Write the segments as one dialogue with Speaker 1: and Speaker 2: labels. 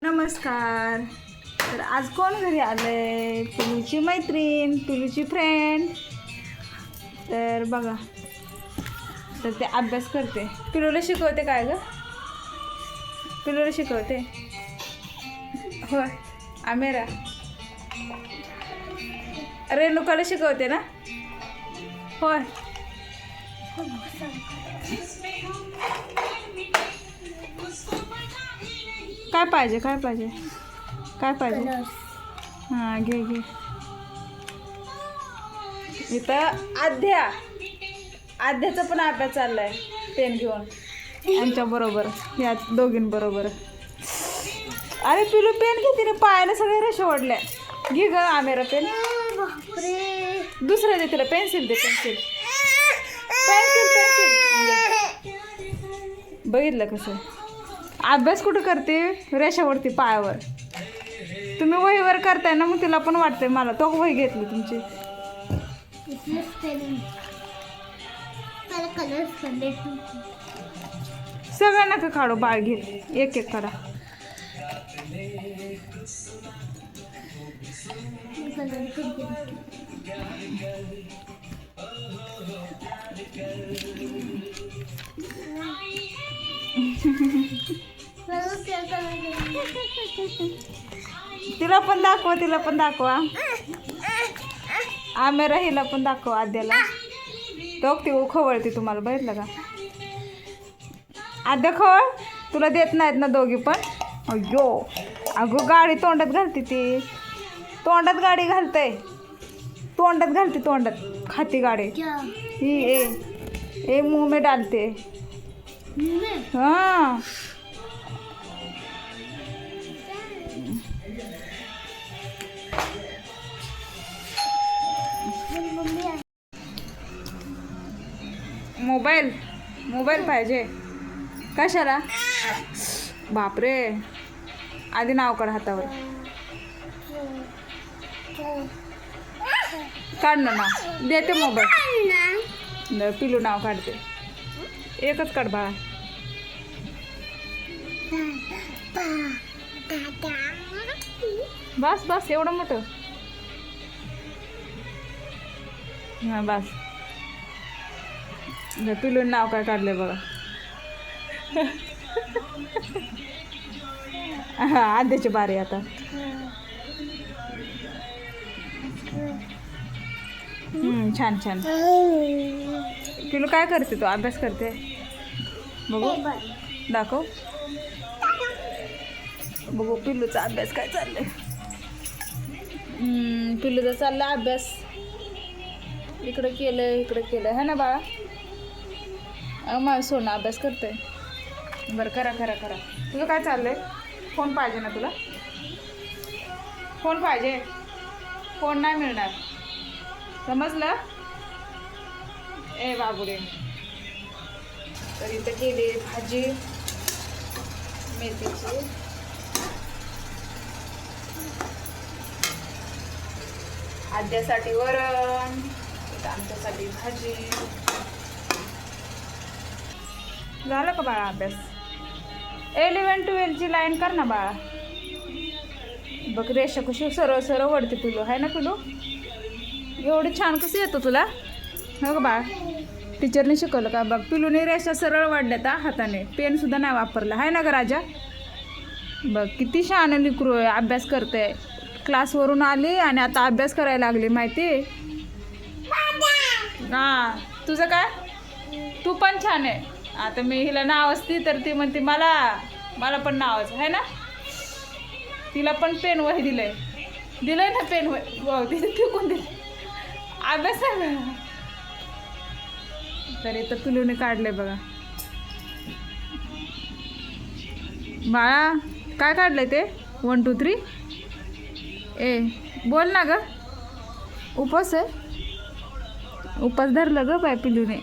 Speaker 1: नमस्कार. तर आज कोण घरी आलंय? पिलूची मैत्रीण, पिलूची फ्रेंड. तर बघा, तर ते अभ्यास करते. पिलूला शिकवते काय ग? पिलूला शिकवते होय. आमेरा रेणुकाला शिकवते ना? होय. काय पाहिजे काय पाहिजे काय पाहिजे? हां घे घे. इथं आध्याचा पण अभ्यास चाललाय पेन घेऊन आमच्याबरोबर, या दोघींबरोबर. अरे पिलू पेन घेते ना, पायाला सगळे रेषा ओढल्या. घे ग आमेरा पेन. दुसरं दे तिला, पेन्सिल दे. पेन्सिल बघितलं कसं अभ्यास कुठं करते? रेषावरती पायावर. तुम्ही वहीवर करताय ना, मग तिला पण वाटतंय मला तो वही घेतली तुमची. सगळं नका काढू, बाळ घे, एक एक काढा. तिला पण दाखवा. आमेरा हिला पण दाखव, आद्याला. तो ती खवळती तुम्हाला, बघितलं का? आद्या खवळ, तुला देत नाहीत ना दोघी पण? अयो अगं, गाडी तोंडात घालते ती. तोंडात गाडी घालते, तोंडात खाती गाडी ही. ए मुंह में डालते. हाँ मोबाईल पाहिजे कशाला? बापरे, आधी नाव काढ हातावर. काढ ना नाव, देते मोबाईल. पिलू नाव काढते, एकच काढ बाळा. बस एवढं मोठं. हां बस. पिलू नाव काय काढलंय बघा. हा आद्याची बारी आता. छान. पिलू काय करते? तू अभ्यास करते? बघू, दाखव. बघू पिल्लूचा अभ्यास काय चाललंय. पिल्लूचा चाललाय अभ्यास. इकडं केलं है ना बाळा? माझं सोनं अभ्यास करतंय. बरं करा. तुझं काय चाललंय? फोन पाहिजे ना तुला? फोन पाहिजे? फोन नाही मिळणार, समजलं? ए बाबुडे. तर इथं केली भाजी मेथीची. आद्यासाठी वरण, आमच्यासाठी भाजी. झालं का बाळा अभ्यास? 11-12ची लाईन कर ना बाळा. बघ रेषा कशी सरळ वडते पिलू, आहे ना पिलू? एवढी छान कसं येतं तुला? हो का बाळ? टीचरने शिकवलं का? बघ पिलूने रेषा सरळ वाढल्यात हाताने, पेन सुद्धा नाही वापरला, आहे ना ग राजा? बघ किती छान लिकरू आहे, अभ्यास करते. क्लासवरून आली आणि आता अभ्यास करायला लागली, माहिती? हां तुझं काय? तू पण छान आहे. आता मी हिला नाव असती तर ती म्हणते मला पण नावच आहे ना. तिला पण पेन वही दिलंय ना, पेन वही तिथे फेकून दिली. अभ्यास आहे तरी तर पिलूने काढले बघा. बाळा काय काढलंय ते? 1 2 3. ए बोल ना ग. उपास आहे? उपास धरला ग बाय पिलूने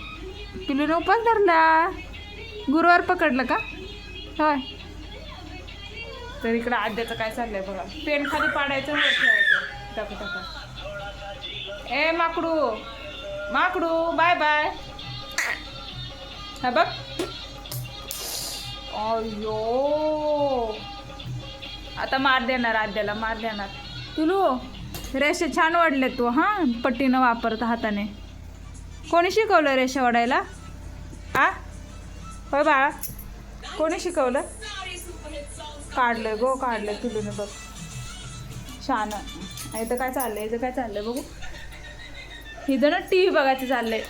Speaker 1: उपास धरला. गुरुवार पकडलं का? होय. तर इकडं आद्याचं काय चाललंय बघा. पेन खाली पाडायचं, वर ठेवायचं. टाका. ए माकडू बाय. हा बघ. अयो आता मार देणार आद्याला, मार देणार. पिलू रेषा छान वाढले तू. हां पट्टीनं वापरता हाताने. कोणी शिकवलं रेषा वाढायला? आ होय बाळा, कोणी शिकवलं? काढलंय गो, काढलंय पिलूने बघ. छान. इथं काय चाललंय, इथं काय चाललंय बघू. इथं ना टी व्ही बघायचं चाललंय.